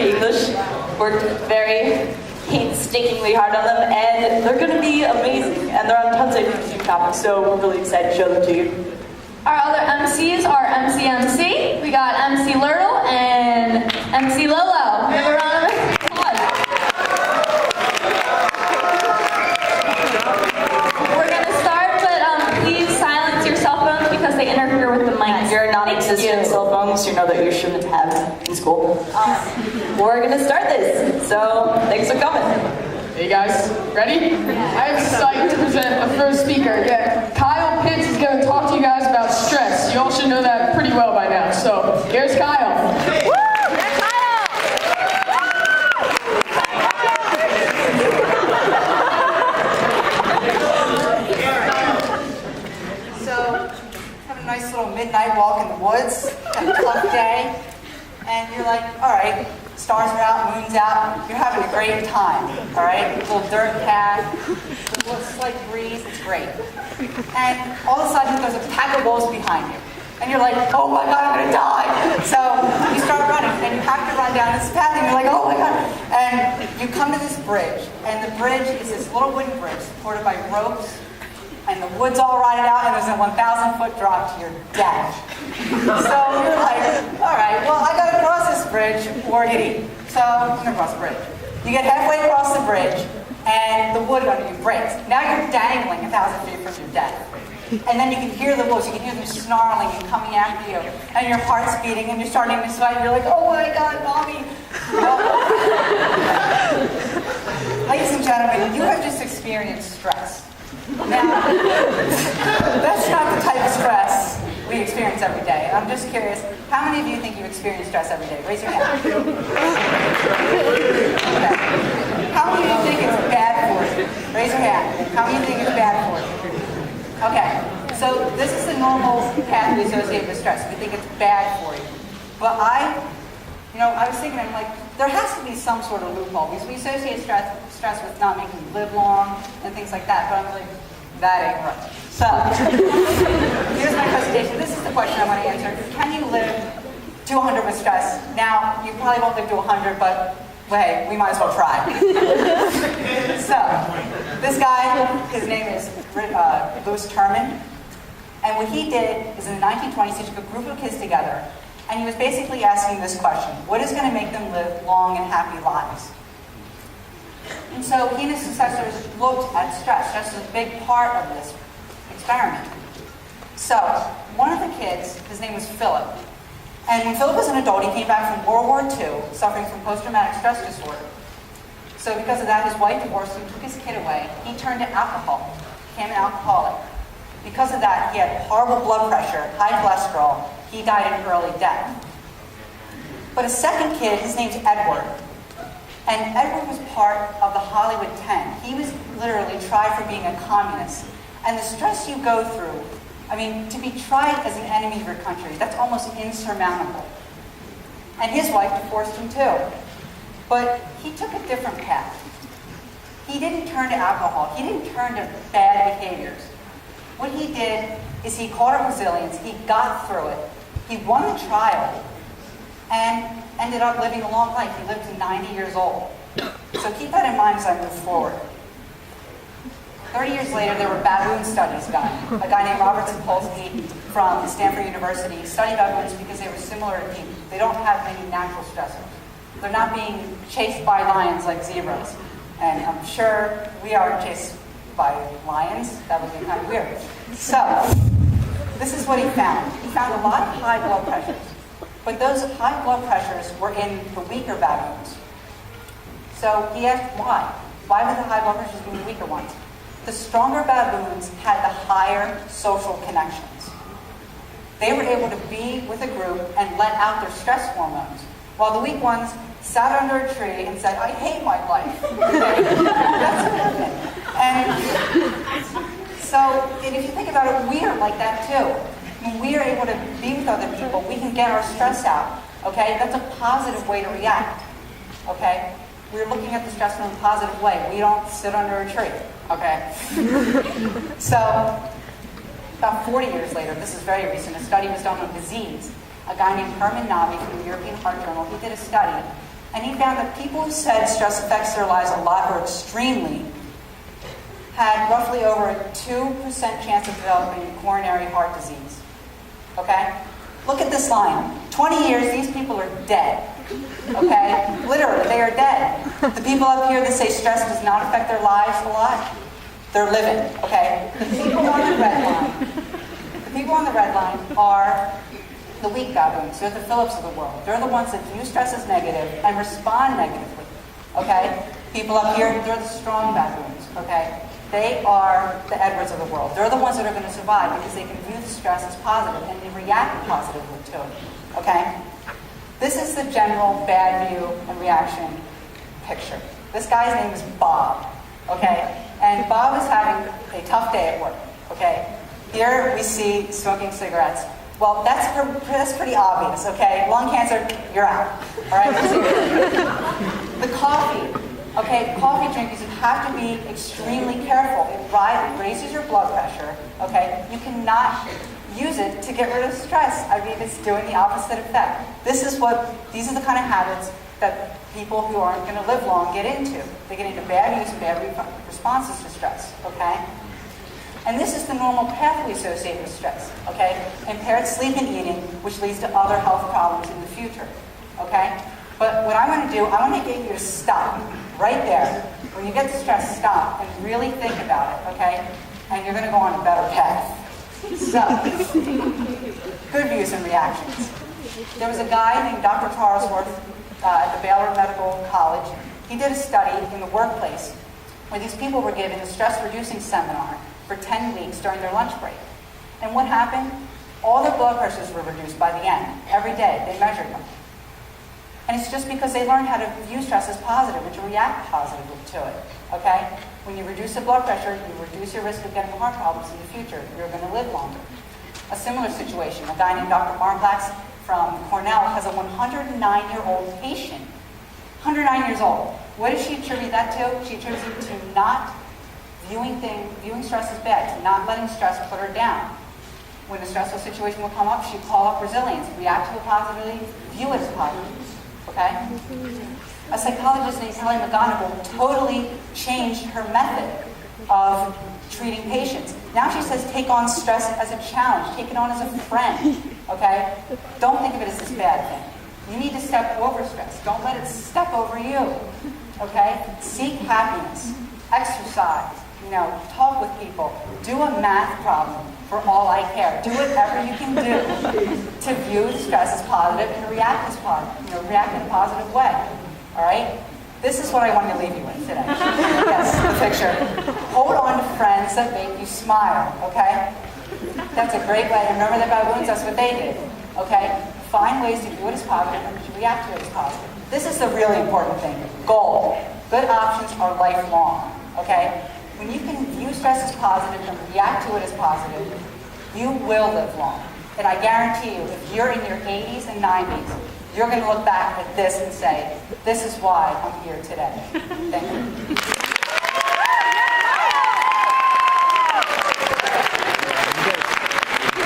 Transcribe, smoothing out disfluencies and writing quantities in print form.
English. Worked very painstakingly hard on them, and they're going to be amazing. And they're on tons of interesting topics, so we're really excited to show them to you. Our other MCs are MC. We got MC Lurtle and MC Lolo. Give a round of applause. We're going to start, but please silence your cell phones because they interfere with the mic. You're non-existent cell phones, you know that you shouldn't have in school. We're going to start this, so thanks for coming. Hey guys, ready? I'm excited to present the first speaker. Yeah, Kyle Pitts is going to talk to you guys about stress. You all should know that pretty well by now. So here's Kyle. Woo! Yeah, Kyle! So, have a nice little midnight walk in the woods, had a tough day, and you're like, all right, stars are out, moon's out, you're having a great time, all right? A little dirt path, a little slight breeze, it's great. And all of a sudden, there's a pack of wolves behind you. And you're like, oh my God, I'm gonna die. So you start running, and you have to run down this path, and you're like, oh my God. And you come to this bridge, and the bridge is this little wooden bridge supported by ropes, and the wood's all rotted out, and there's a 1,000-foot drop to your death. So you're like, all right, well, I gotta cross this bridge or get eaten. So I'm gonna cross the bridge. You get halfway across the bridge, and the wood under you breaks. Now you're dangling 1,000 feet from your death. And then you can hear the wolves, you can hear them snarling and coming after you, and your heart's beating, and you're starting to sweat, and you're like, oh my God, Mommy. Ladies and gentlemen, you have just experienced stress. Now, that's not the type of stress we experience every day. I'm just curious, how many of you think you experience stress every day? Raise your hand. Okay. How many of you think it's bad for you? Raise your hand. How many of you think it's bad for you? Okay, so this is the normal path we associate with stress. We think it's bad for you. But I was thinking, I'm like, there has to be some sort of loophole, because we associate stress with not making you live long and things like that, but I'm like, that ain't right. So, here's my presentation. This is the question I want to answer. Can you live to 100 with stress? Now, you probably won't live to 100, but hey, we might as well try. So, this guy, his name is Louis Terman, and what he did is in the 1920s, he took a group of kids together, and he was basically asking this question: what is going to make them live long and happy lives? And so he and his successors looked at stress. Stress is a big part of this experiment. So one of the kids, his name was Philip, and when Philip was an adult, he came back from World War II, suffering from post-traumatic stress disorder. So because of that, his wife divorced him, took his kid away. He turned to alcohol, became an alcoholic. Because of that, he had horrible blood pressure, high cholesterol. He died an early death. But a second kid, his name's Edward. And Edward was part of the Hollywood 10. He was literally tried for being a communist. And the stress you go through, I mean, to be tried as an enemy of your country, that's almost insurmountable. And his wife divorced him too. But he took a different path. He didn't turn to alcohol. He didn't turn to bad behaviors. What he did is he caught up resilience. He got through it. He won the trial and ended up living a long life. He lived to 90 years old. So keep that in mind as I move forward. 30 years later, there were baboon studies done. A guy named Robert Sapolsky from Stanford University studied baboons because they were similar to people. They don't have many natural stressors. They're not being chased by lions like zebras. And I'm sure we are chased by lions. That would be kind of weird. So, this is what he found. He found a lot of high blood pressures. But those high blood pressures were in the weaker baboons. So he asked why. Why were the high blood pressures in the weaker ones? The stronger baboons had the higher social connections. They were able to be with a group and let out their stress hormones, while the weak ones sat under a tree and said, I hate my life. That's what happened. And so, and if you think about it, we are like that too. When we are able to be with other people, we can get our stress out, okay? That's a positive way to react, okay? We're looking at the stress in a positive way. We don't sit under a tree, okay? So, about 40 years later, this is very recent, a study was done on disease. A guy named Herman Navi from the European Heart Journal, he did a study, And he found that people who said stress affects their lives a lot or extremely had roughly over a 2% chance of developing coronary heart disease. Okay? Look at this line. 20 years, these people are dead. Okay? Literally, they are dead. The people up here that say stress does not affect their lives a lot, they're living. Okay? The people on the red line are the weak baboons. They're the Phillips of the world. They're the ones that view stress as negative and respond negatively. Okay? People up here, they're the strong baboons. Okay? They are the Edwards of the world. They're the ones that are going to survive because they can view the stress as positive and they react positively to it. Okay? This is the general bad view and reaction picture. This guy's name is Bob. Okay? And Bob is having a tough day at work. Okay? Here we see smoking cigarettes. Well, that's pretty obvious. Okay? Lung cancer, you're out. All right? The coffee. Okay, coffee drinkers, you have to be extremely careful. It raises your blood pressure, okay? You cannot use it to get rid of stress. I mean, it's doing the opposite effect. These are the kind of habits that people who aren't going to live long get into. They get into bad use and bad responses to stress, okay? And this is the normal pathway associated with stress, okay? Impaired sleep and eating, which leads to other health problems in the future, okay? But what I want to do, I want to get you to stop right there. When you get the stress, stop and really think about it, okay? And you're going to go on a better path. So, good views and reactions. There was a guy named Dr. Charlesworth at the Baylor Medical College. He did a study in the workplace where these people were given a stress-reducing seminar for 10 weeks during their lunch break. And what happened? All their blood pressures were reduced by the end. Every day, they measured them. And it's just because they learned how to view stress as positive and to react positively to it, okay? When you reduce the blood pressure, you reduce your risk of getting heart problems in the future. You're going to live longer. A similar situation, a guy named Dr. Marplatz from Cornell has a 109-year-old patient. 109 years old. What does she attribute that to? She attributes it to not viewing stress as bad, to not letting stress put her down. When a stressful situation will come up, she'd call up resilience, react to it positively, view it as positive. Okay? A psychologist named Kelly McGonigal totally changed her method of treating patients. Now she says take on stress as a challenge, take it on as a friend. Okay? Don't think of it as this bad thing. You need to step over stress. Don't let it step over you. Okay? Seek happiness. Exercise. Talk with people. Do a math problem for all I care. Do whatever you can do to view the stress as positive and to react as positive, react in a positive way. All right? This is what I wanted to leave you with today. Yes, the picture. Hold on to friends that make you smile, okay? That's a great way. Remember the baboons? That's what they did, okay? Find ways to view it as positive and to react to it as positive. This is the really important thing. Goal. Good options are lifelong, okay? When you can view stress as positive and react to it as positive, you will live long. And I guarantee you, if you're in your 80s and 90s, you're going to look back at this and say, this is why I'm here today. Thank you.